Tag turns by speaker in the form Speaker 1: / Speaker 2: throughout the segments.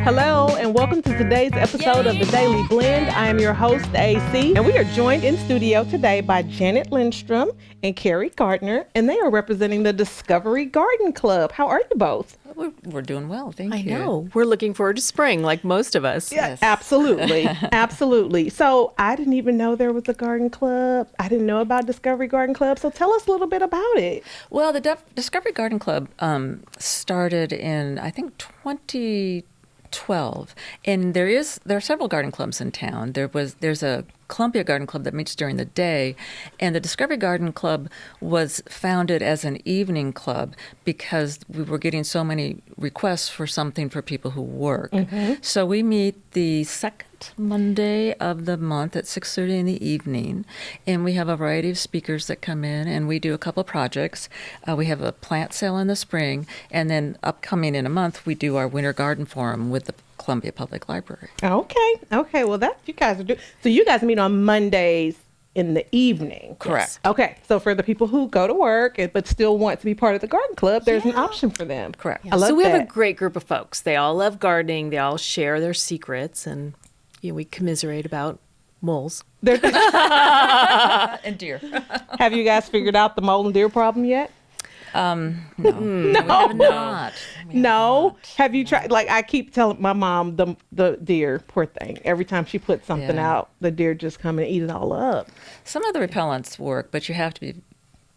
Speaker 1: Hello, and welcome to today's episode of The Daily Blend. I am your host, AC, and we are joined in studio today by Janet Lindstrom and Carrie Gartner, and they are representing the Discovery Garden Club. How are you both?
Speaker 2: We're doing well, thank you.
Speaker 3: I know. We're looking forward to spring, like most of us.
Speaker 1: Yeah, yes. Absolutely. Absolutely. So I didn't even know there was a garden club. I didn't know about Discovery Garden Club. So tell us a little bit about it.
Speaker 2: Well, the Discovery Garden Club started in, I think, 2012, and there are several garden clubs in town. There's a Columbia Garden Club that meets during the day, and the Discovery Garden Club was founded as an evening club because we were getting so many requests for something for people who work. Mm-hmm. So we meet the second Monday of the month at 6:30 in the evening, and we have a variety of speakers that come in, and we do a couple of projects. We have a plant sale in the spring, and then upcoming in a month, we do our Winter Garden Forum with the Columbia Public Library.
Speaker 1: Okay. Well, that you guys are doing. So you guys meet on Mondays in the evening.
Speaker 2: Correct.
Speaker 1: Yes. Okay. So for the people who go to work but still want to be part of the garden club, there's an option for them.
Speaker 2: Correct.
Speaker 3: Yeah. So we have a great group of folks. They all love gardening. They all share their secrets, and we commiserate about moles.
Speaker 2: And deer.
Speaker 1: Have you guys figured out the mole and deer problem yet?
Speaker 2: No. We have not.
Speaker 1: No. Have you tried? Like, I keep telling my mom, the deer, poor thing. Every time she puts something out, the deer just come and eat it all up.
Speaker 2: Some of the repellents work, but you have to be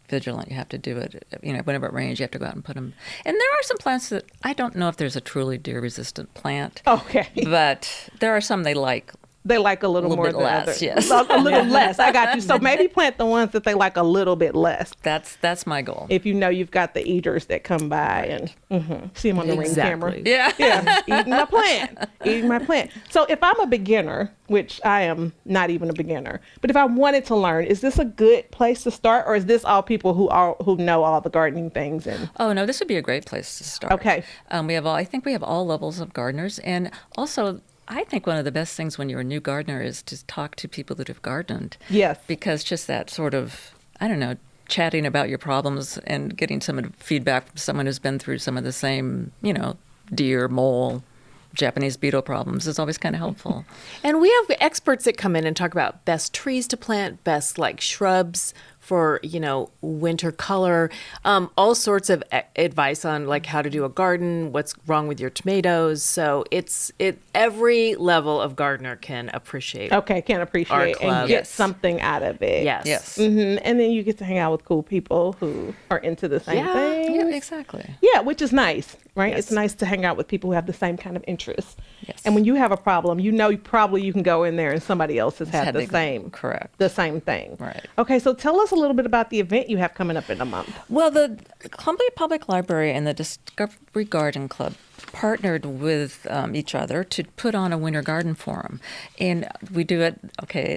Speaker 2: vigilant. You have to do it. Whenever it rains, you have to go out and put them. And there are some plants that I don't know if there's a truly deer-resistant plant.
Speaker 1: Okay.
Speaker 2: But there are some they like.
Speaker 1: They like a little more
Speaker 2: bit
Speaker 1: than
Speaker 2: less,
Speaker 1: others.
Speaker 2: yes.
Speaker 1: A little less. I got you. So maybe plant the ones that they like a little bit less.
Speaker 2: That's my goal.
Speaker 1: If you know you've got the eaters that come by and see them on the ring camera.
Speaker 2: Yeah.
Speaker 1: Eating my plant. So if I'm a beginner, which I am not even a beginner, but if I wanted to learn, is this a good place to start, or is this all people who know all the gardening things?
Speaker 2: Oh no, this would be a great place to start.
Speaker 1: Okay.
Speaker 2: I think we have all levels of gardeners, and also I think one of the best things when you're a new gardener is to talk to people that have gardened.
Speaker 1: Yes.
Speaker 2: Because just that sort of, chatting about your problems and getting some feedback from someone who's been through some of the same, deer, mole, Japanese beetle problems is always kind of helpful.
Speaker 3: And we have experts that come in and talk about best trees to plant, best shrubs for, winter color, all sorts of advice on how to do a garden, what's wrong with your tomatoes. So every level of gardener can appreciate.
Speaker 1: Okay, can appreciate and get something out of it.
Speaker 3: Yes.
Speaker 1: Mm-hmm. And then you get to hang out with cool people who are into the same thing.
Speaker 2: Yeah, exactly.
Speaker 1: Yeah, which is nice, right?
Speaker 3: Yes.
Speaker 1: It's nice to hang out with people who have the same kind of interests.
Speaker 2: Yes.
Speaker 1: And when you have a problem, probably you can go in there and somebody else has had the same.
Speaker 2: Correct.
Speaker 1: The same thing.
Speaker 2: Right.
Speaker 1: Okay, so tell us a little bit about the event you have coming up in a month.
Speaker 2: Well, the Columbia Public Library and the Discovery Garden Club partnered with each other to put on a Winter Garden Forum. And we do it,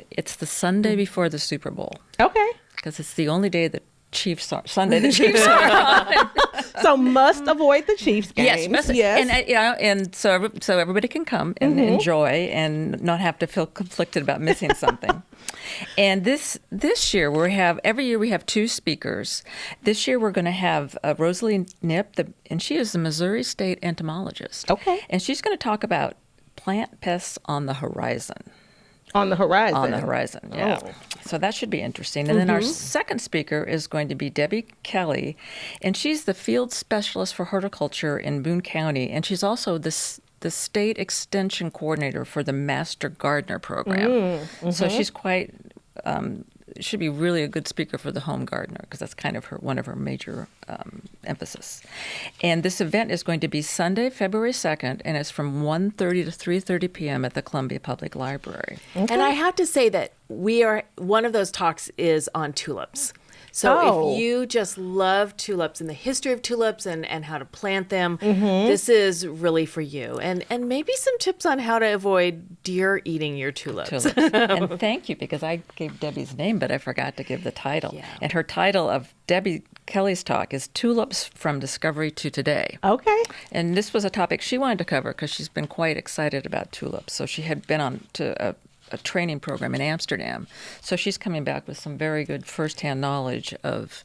Speaker 2: it's the Sunday before the Super Bowl.
Speaker 1: Okay.
Speaker 2: Because it's the only day that Sunday the Chiefs are on.
Speaker 1: So must avoid the Chiefs games.
Speaker 2: Yes. And so everybody can come and enjoy and not have to feel conflicted about missing something. And this year every year we have two speakers. This year we're going to have Rosalie Knipp, and she is the Missouri State entomologist.
Speaker 1: Okay.
Speaker 2: And she's going to talk about plant pests on the horizon.
Speaker 1: On the horizon.
Speaker 2: On the horizon, yeah. Oh. So that should be interesting. And then our second speaker is going to be Debbie Kelly, and she's the field specialist for horticulture in Boone County, and she's also the state extension coordinator for the Master Gardener program. So she's quite should be really a good speaker for the home gardener because that's kind of one of her major emphasis. And this event is going to be Sunday, February 2nd, and it's from 1:30 to 3:30 p.m. at the Columbia Public Library.
Speaker 3: Okay. And I have to say that one of those talks is on tulips. So if you just love tulips and the history of tulips and how to plant them, this is really for you. And maybe some tips on how to avoid deer eating your tulips.
Speaker 2: And thank you, because I gave Debbie's name, but I forgot to give the title. Yeah. And her title of Debbie Kelly's talk is Tulips from Discovery to Today.
Speaker 1: Okay.
Speaker 2: And this was a topic she wanted to cover because she's been quite excited about tulips. So she had been on to a training program in Amsterdam. So she's coming back with some very good firsthand knowledge of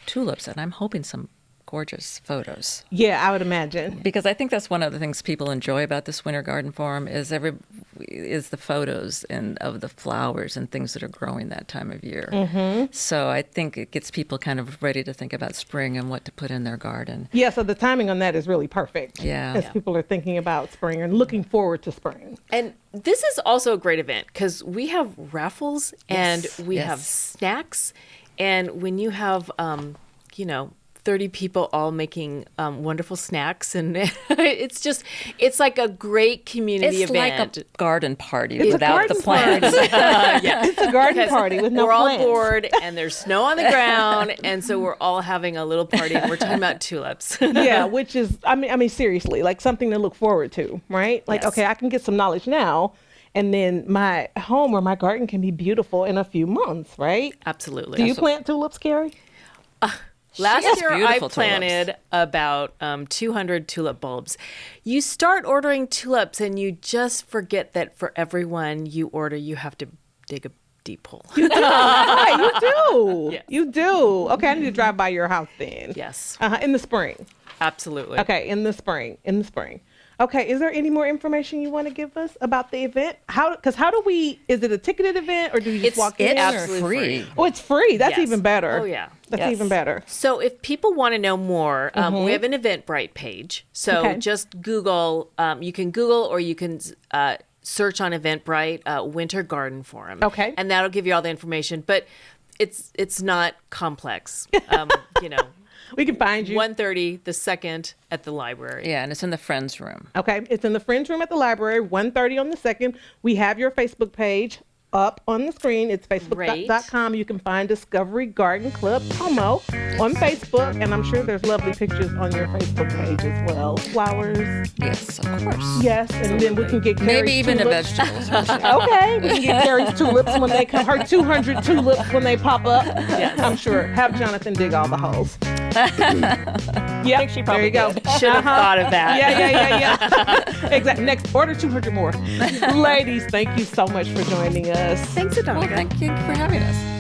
Speaker 2: tulips, and I'm hoping some gorgeous photos.
Speaker 1: Yeah, I would imagine.
Speaker 2: Because I think that's one of the things people enjoy about this Winter Garden Forum is the photos of the flowers and things that are growing that time of year. Mm-hmm. So I think it gets people kind of ready to think about spring and what to put in their garden.
Speaker 1: Yeah, so the timing on that is really perfect.
Speaker 2: Yeah.
Speaker 1: As people are thinking about spring and looking forward to spring.
Speaker 3: And this is also a great event because we have raffles and we have snacks. And when you have, 30 people all making wonderful snacks, and it's like a great community
Speaker 2: It's
Speaker 3: event.
Speaker 2: like a garden party
Speaker 1: It's
Speaker 2: without the plants.
Speaker 1: It's a garden party with no
Speaker 3: we're
Speaker 1: plants.
Speaker 3: all bored, and there's snow on the ground, and so we're all having a little party, and we're talking about tulips.
Speaker 1: Yeah, which is, I mean, seriously, like something to look forward to, right? Like,
Speaker 3: Yes.
Speaker 1: okay, I can get some knowledge now, and then my home or my garden can be beautiful in a few months, right?
Speaker 3: Absolutely.
Speaker 1: Do you plant tulips, Carrie?
Speaker 3: Last
Speaker 2: has
Speaker 3: year, I
Speaker 2: beautiful
Speaker 3: planted about 200 tulip bulbs. You start ordering tulips, and you just forget that for every one you order, you have to dig a deep hole.
Speaker 1: Right, you do.
Speaker 3: Yes.
Speaker 1: You do. Okay, I need to drive by your house then.
Speaker 3: Yes,
Speaker 1: In the spring.
Speaker 3: absolutely.
Speaker 1: Okay, in the spring. Okay, is there any more information you want to give us about the event? Is it a ticketed event or do you just walk in?
Speaker 2: It's
Speaker 3: absolutely
Speaker 2: free.
Speaker 1: Oh, it's free. That's
Speaker 3: Yes.
Speaker 1: even better.
Speaker 3: Oh, yeah.
Speaker 1: That's
Speaker 2: Yes.
Speaker 1: even better.
Speaker 3: So if people want to know more, we have an Eventbrite page. So
Speaker 1: Okay.
Speaker 3: just Google, you can Google or you can search on Eventbrite, Winter Garden Forum.
Speaker 1: Okay.
Speaker 3: And that'll give you all the information. But it's not complex.
Speaker 1: We can find you.
Speaker 3: 1:30, the second at the library.
Speaker 2: Yeah, and it's in the Friends Room.
Speaker 1: Okay, it's in the Friends Room at the library, 1:30 on the 2nd. We have your Facebook page up on the screen. It's facebook.com. You can find Discovery Garden Club Como on Facebook, and I'm sure there's lovely pictures on your Facebook page as well. Flowers,
Speaker 2: Yes, of course.
Speaker 1: yes, and then we can get Carrie's
Speaker 2: Maybe even the
Speaker 1: tulips.
Speaker 2: vegetables. for sure.
Speaker 1: Okay, we can get Carrie's tulips when they come. Her 200 tulips when they pop up. Yes. I'm sure. Have Jonathan dig all the holes. Yeah,
Speaker 2: she
Speaker 1: there you go.
Speaker 2: probably
Speaker 3: Should have thought of that.
Speaker 1: Yeah. Exactly. Next, order 200 more. Ladies, thank you so much for joining us.
Speaker 3: Thanks, Adonka.
Speaker 2: Well, thank you for having us.